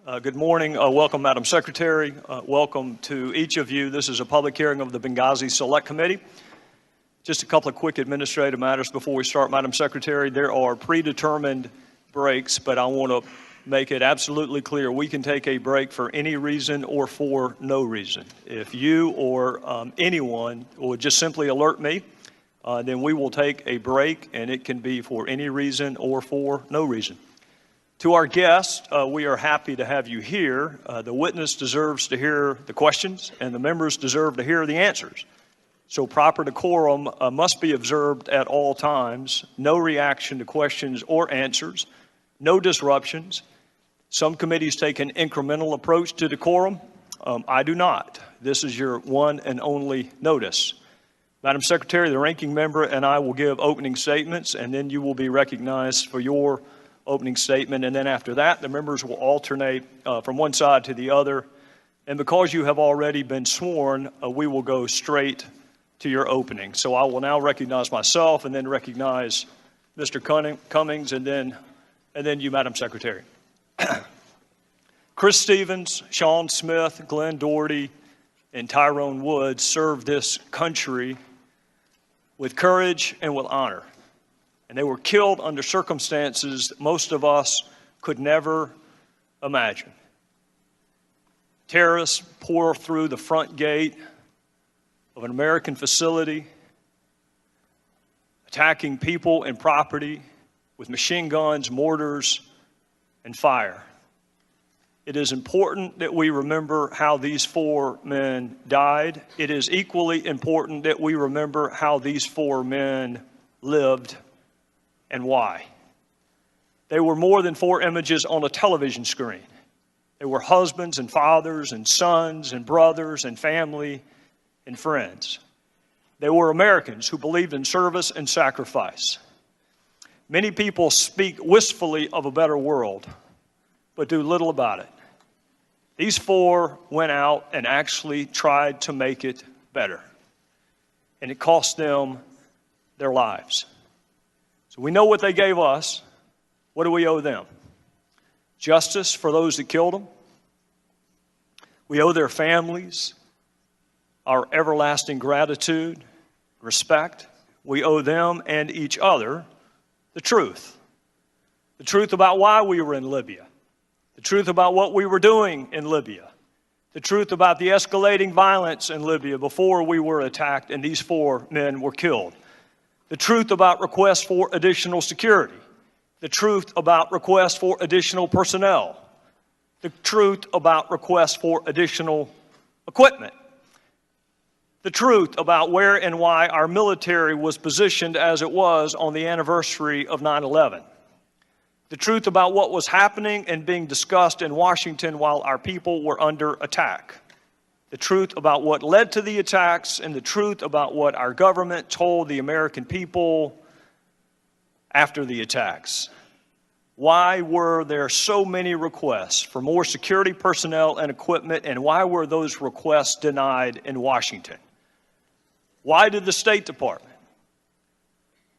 Good morning. Welcome, Madam Secretary. Welcome to each of you. This is a public hearing of the Benghazi Select Committee. Just a couple of quick administrative matters before we start, Madam Secretary. There are predetermined breaks, but I want to make it absolutely clear we can take a break for any reason or for no reason. If you or anyone would just simply alert me, then we will take a break, and it can be for any reason or for no reason. To our guests, we are happy to have you here. The witness deserves to hear the questions, and the members deserve to hear the answers. So proper decorum must be observed at all times. No reaction to questions or answers. No disruptions. Some committees take an incremental approach to decorum. I do not. This is your one and only notice. Madam Secretary, the ranking member and I will give opening statements, and then you will be recognized for your opening statement, and then after that, the members will alternate from one side to the other. And because you have already been sworn, we will go straight to your opening. So I will now recognize myself, and then recognize Mr. Cummings, and then you, Madam Secretary. Chris Stevens, Sean Smith, Glenn Doherty, and Tyrone Woods served this country with courage and with honor. And they were killed under circumstances that most of us could never imagine. Terrorists pour through the front gate of an American facility, attacking people and property with machine guns, mortars, and fire. It is important that we remember how these four men died. It is equally important that we remember how these four men lived and why. They were more than four images on a television screen. They were husbands and fathers and sons and brothers and family and friends. They were Americans who believed in service and sacrifice. Many people speak wistfully of a better world, but do little about it. These four went out and actually tried to make it better, and it cost them their lives. So we know what they gave us. What do we owe them? Justice for those that killed them. We owe their families our everlasting gratitude, respect. We owe them and each other the truth. The truth about why we were in Libya. The truth about what we were doing in Libya. The truth about the escalating violence in Libya before we were attacked and these four men were killed. The truth about requests for additional security. The truth about requests for additional personnel. The truth about requests for additional equipment. The truth about where and why our military was positioned as it was on the anniversary of 9/11. The truth about what was happening and being discussed in Washington while our people were under attack. The truth about what led to the attacks, and the truth about what our government told the American people after the attacks. Why were there so many requests for more security personnel and equipment, and why were those requests denied in Washington? Why did the State Department,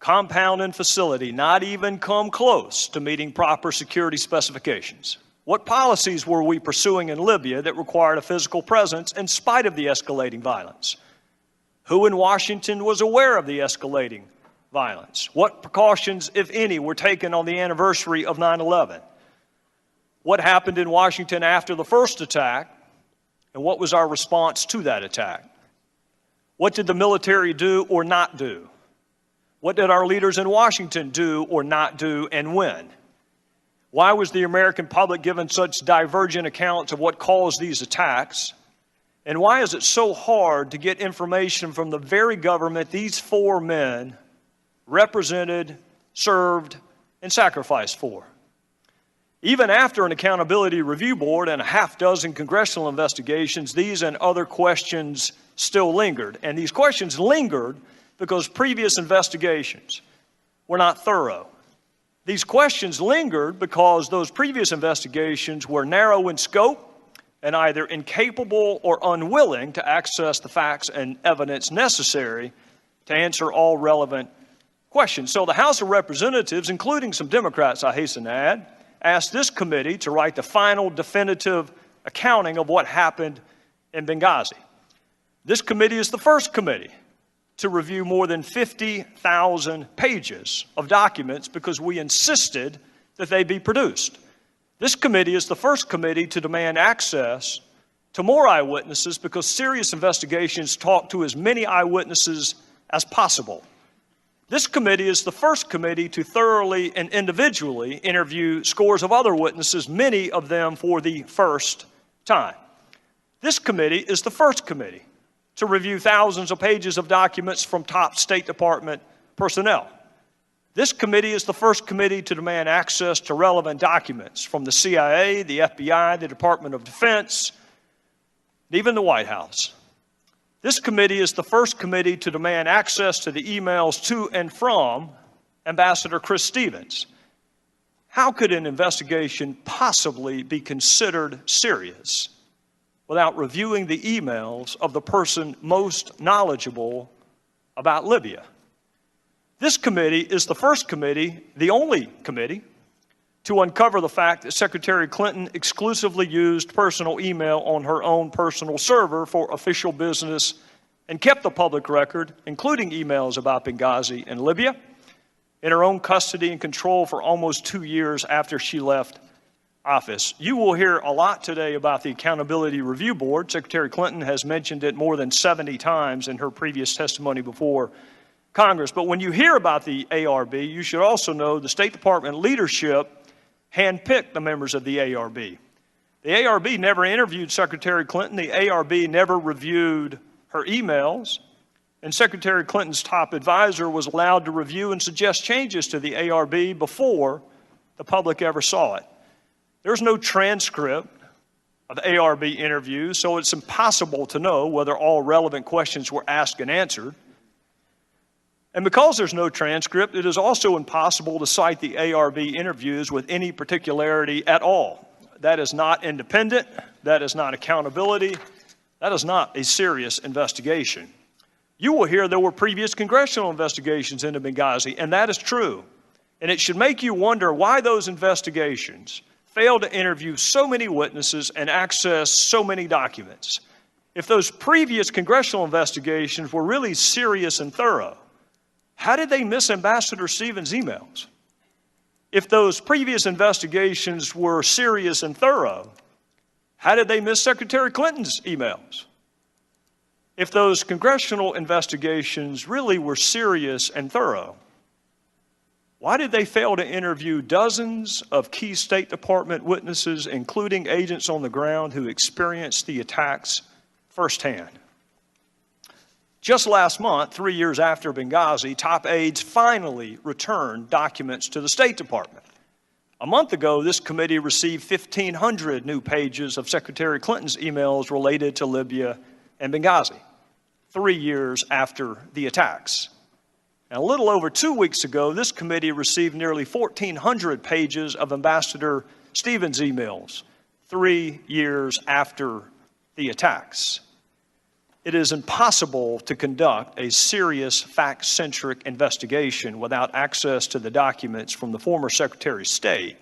compound and facility, not even come close to meeting proper security specifications? What policies were we pursuing in Libya that required a physical presence in spite of the escalating violence? Who in Washington was aware of the escalating violence? What precautions, if any, were taken on the anniversary of 9/11? What happened in Washington after the first attack, and what was our response to that attack? What did the military do or not do? What did our leaders in Washington do or not do, and when? Why was the American public given such divergent accounts of what caused these attacks? And why is it so hard to get information from the very government these four men represented, served, and sacrificed for? Even after an accountability review board and a half-dozen congressional investigations, these and other questions still lingered. And these questions lingered because previous investigations were not thorough. These questions lingered because those previous investigations were narrow in scope and either incapable or unwilling to access the facts and evidence necessary to answer all relevant questions. So the House of Representatives, including some Democrats, I hasten to add, asked this committee to write the final definitive accounting of what happened in Benghazi. This committee is the first committee to review more than 50,000 pages of documents because we insisted that they be produced. This committee is the first committee to demand access to more eyewitnesses because serious investigations talk to as many eyewitnesses as possible. This committee is the first committee to thoroughly and individually interview scores of other witnesses, many of them for the first time. This committee is the first committee to review thousands of pages of documents from top State Department personnel. This committee is the first committee to demand access to relevant documents from the CIA, the FBI, the Department of Defense, and even the White House. This committee is the first committee to demand access to the emails to and from Ambassador Chris Stevens. How could an investigation possibly be considered serious without reviewing the emails of the person most knowledgeable about Libya? This committee is the first committee, the only committee, to uncover the fact that Secretary Clinton exclusively used personal email on her own personal server for official business and kept the public record, including emails about Benghazi and Libya, in her own custody and control for almost 2 years after she left office. You will hear a lot today about the Accountability Review Board. Secretary Clinton has mentioned it more than 70 times in her previous testimony before Congress. But when you hear about the ARB, you should also know the State Department leadership handpicked the members of the ARB. The ARB never interviewed Secretary Clinton. The ARB never reviewed her emails. And Secretary Clinton's top advisor was allowed to review and suggest changes to the ARB before the public ever saw it. There's no transcript of ARB interviews, so it's impossible to know whether all relevant questions were asked and answered. And because there's no transcript, it is also impossible to cite the ARB interviews with any particularity at all. That is not independent. That is not accountability. That is not a serious investigation. You will hear there were previous congressional investigations into Benghazi, and that is true. And it should make you wonder why those investigations failed to interview so many witnesses and access so many documents. If those previous congressional investigations were really serious and thorough, how did they miss Ambassador Stevens' emails? If those previous investigations were serious and thorough, how did they miss Secretary Clinton's emails? If those congressional investigations really were serious and thorough, why did they fail to interview dozens of key State Department witnesses, including agents on the ground who experienced the attacks firsthand? Just last month, 3 years after Benghazi, top aides finally returned documents to the State Department. A month ago, this committee received 1,500 new pages of Secretary Clinton's emails related to Libya and Benghazi, 3 years after the attacks. And a little over 2 weeks ago, this committee received nearly 1,400 pages of Ambassador Stevens' emails, 3 years after the attacks. It is impossible to conduct a serious, fact-centric investigation without access to the documents from the former Secretary of State,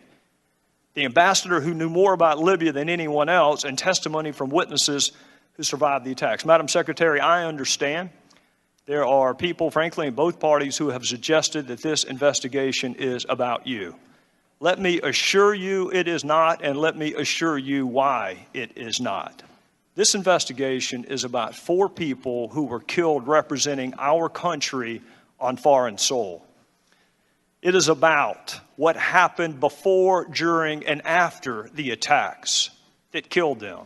the ambassador who knew more about Libya than anyone else, and testimony from witnesses who survived the attacks. Madam Secretary, I understand there are people, frankly, in both parties who have suggested that this investigation is about you. Let me assure you it is not, and let me assure you why it is not. This investigation is about 4 people who were killed representing our country on foreign soil. It is about what happened before, during, and after the attacks that killed them.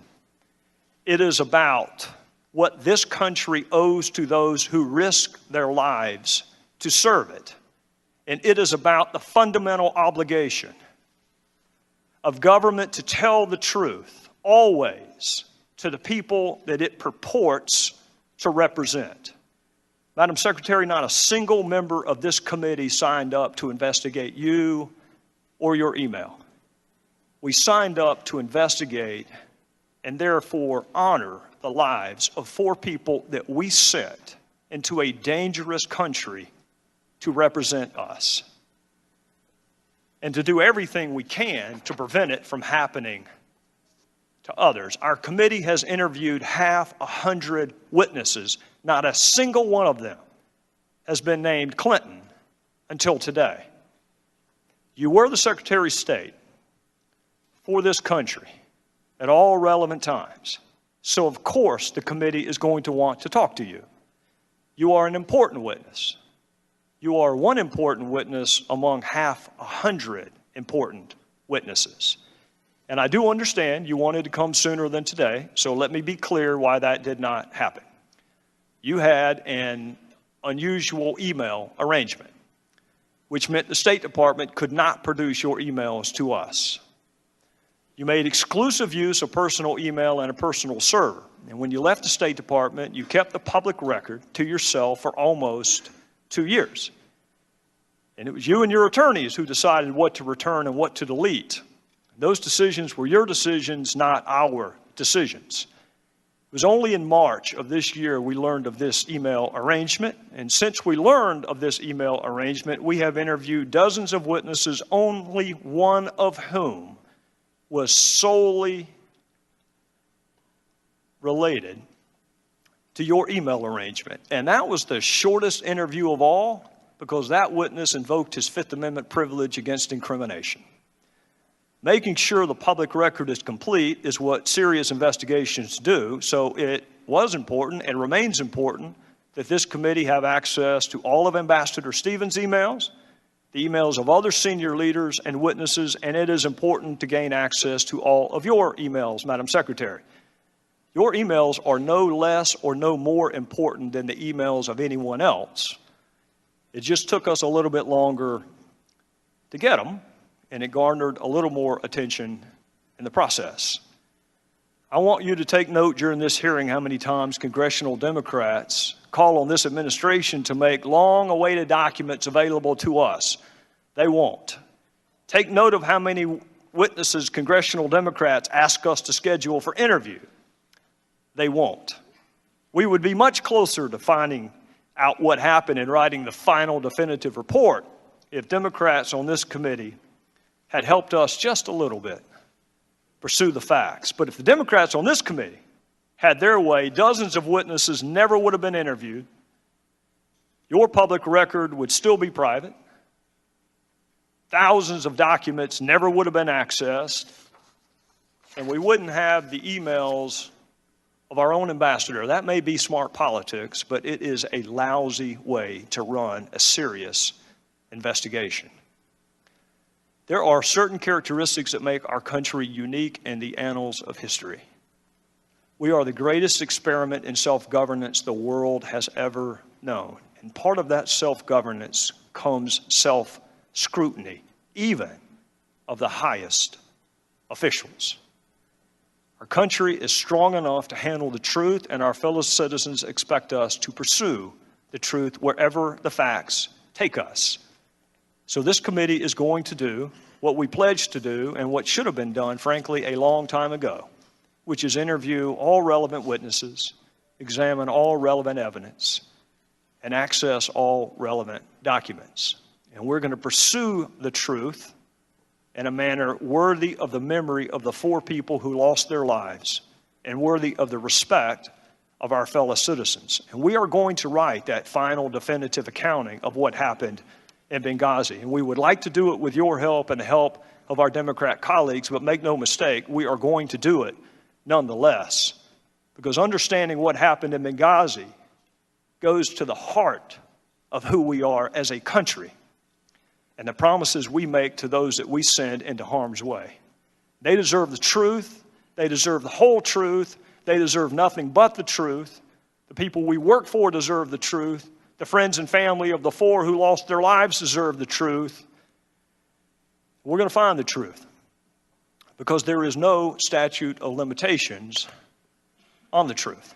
It is about what this country owes to those who risk their lives to serve it. And it is about the fundamental obligation of government to tell the truth, always, to the people that it purports to represent. Madam Secretary, not a single member of this committee signed up to investigate you or your email. We signed up to investigate and therefore honor the lives of 4 people that we sent into a dangerous country to represent us. and to do everything we can to prevent it from happening to others. Our committee has interviewed 100 witnesses. Not a single one of them has been named Clinton until today. You were the Secretary of State for this country at all relevant times. So, of course, the committee is going to want to talk to you. You are an important witness. You are one important witness among 100 important witnesses. And I do understand you wanted to come sooner than today, so let me be clear why that did not happen. You had an unusual email arrangement, which meant the State Department could not produce your emails to us. You made exclusive use of personal email and a personal server. And when you left the State Department, you kept the public record to yourself for almost 2 years. And it was you and your attorneys who decided what to return and what to delete. Those decisions were your decisions, not our decisions. It was only in March of this year we learned of this email arrangement. And since we learned of this email arrangement, we have interviewed dozens of witnesses, only one of whom was solely related to your email arrangement. And that was the shortest interview of all, because that witness invoked his Fifth Amendment privilege against incrimination. Making sure the public record is complete is what serious investigations do, so it was important and remains important that this committee have access to all of Ambassador Stevens' emails, the emails of other senior leaders and witnesses, and it is important to gain access to all of your emails, Madam Secretary. Your emails are no less or no more important than the emails of anyone else. It just took us a little bit longer to get them, and it garnered a little more attention in the process. I want you to take note during this hearing how many times congressional Democrats call on this administration to make long-awaited documents available to us. They won't. Take note of how many witnesses congressional Democrats ask us to schedule for interview. They won't. We would be much closer to finding out what happened and writing the final definitive report if Democrats on this committee had helped us just a little bit pursue the facts. But if the Democrats on this committee had their way, dozens of witnesses never would have been interviewed. Your public record would still be private. Thousands of documents never would have been accessed. And we wouldn't have the emails of our own ambassador. That may be smart politics, but it is a lousy way to run a serious investigation. There are certain characteristics that make our country unique in the annals of history. We are the greatest experiment in self-governance the world has ever known. And part of that self-governance comes self-scrutiny, even of the highest officials. Our country is strong enough to handle the truth, and our fellow citizens expect us to pursue the truth wherever the facts take us. So this committee is going to do what we pledged to do and what should have been done, frankly, a long time ago, which is interview all relevant witnesses, examine all relevant evidence, and access all relevant documents. And we're going to pursue the truth in a manner worthy of the memory of the 4 people who lost their lives and worthy of the respect of our fellow citizens. And we are going to write that final definitive accounting of what happened in Benghazi. And we would like to do it with your help and the help of our Democrat colleagues, but make no mistake, we are going to do it nonetheless. Because understanding what happened in Benghazi goes to the heart of who we are as a country and the promises we make to those that we send into harm's way. They deserve the truth. They deserve the whole truth. They deserve nothing but the truth. The people we work for deserve the truth. The friends and family of the 4 who lost their lives deserve the truth. We're going to find the truth because there is no statute of limitations on the truth.